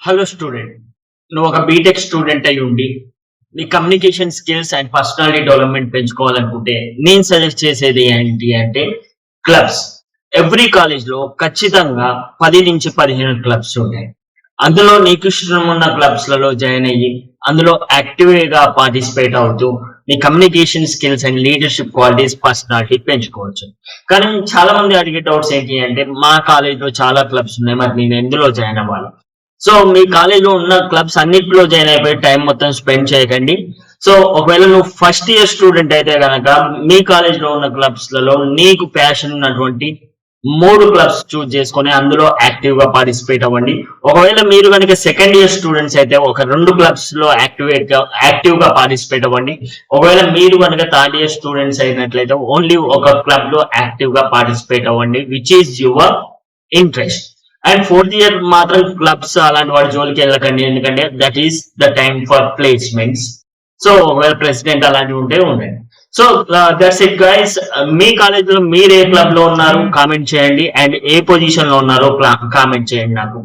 Hello student, నువ్వు ఒక BTech student అయి ఉండి నీ communication skills and personality development పెంచుకోవాలనుకుంటే నేను సజెస్ట్ చేసేది ఏంటి అంటే క్లబ్స్. ఎవ్రీ కాలేజ్ లో ఖచ్చితంగా 10 నుంచి 15 క్లబ్స్ ఉంటాయి. అందులో నీకు ఇష్టం ఉన్న క్లబ్స్ లలో జాయిన్ అయ్యి అందులో యాక్టివ్ గా పార్టిసిపేట్ అవుతూ నీ communication skills and leadership qualities personality పెంచుకోవచ్చు. కానీ చాలా మంది అడిగే డౌట్స్ ఏంటి అంటే మా కాలేజ్ లో చాలా క్లబ్స్ ఉన్నాయి, మరి నేను ఎందులో జాయిన్ అవ్వాలి? సో మీ కాలేజీలో ఉన్న క్లబ్స్ అన్నిటిలో జాయిన్ అయిపోయి టైం మొత్తం స్పెండ్ చేయకండి. సో ఒకవేళ నువ్వు ఫస్ట్ ఇయర్ స్టూడెంట్ అయితే కనుక మీ కాలేజీలో ఉన్న క్లబ్స్ లలో నీకు ప్యాషన్ ఉన్నటువంటి 3 క్లబ్స్ చూస్ చేసుకొని అందులో యాక్టివ్ గా పార్టిసిపేట్ అవ్వండి. ఒకవేళ మీరు కనుక సెకండ్ ఇయర్ స్టూడెంట్స్ అయితే ఒక 2 క్లబ్స్ లో యాక్టివ్ గా పార్టిసిపేట్ అవ్వండి. ఒకవేళ మీరు కనుక థర్డ్ ఇయర్ స్టూడెంట్స్ అయినట్లయితే ఓన్లీ ఒక క్లబ్ లో యాక్టివ్ గా పార్టిసిపేట్ అవ్వండి, which is your interest. And fourth year మాత్రం క్లబ్స్ అలాంటి వాడి జోలికి వెళ్ళకండి, ఎందుకంటే that is the time for placements. So ఒకవేళ ప్రెసిడెంట్ అలాంటివి ఉంటే ఉండండి. So that's it guys. మీ కాలేజీలో మీరు ఏ క్లబ్ లో ఉన్నారు కామెంట్ చేయండి, అండ్ ఏ పొజిషన్ లో ఉన్నారో కామెంట్ చేయండి నాకు.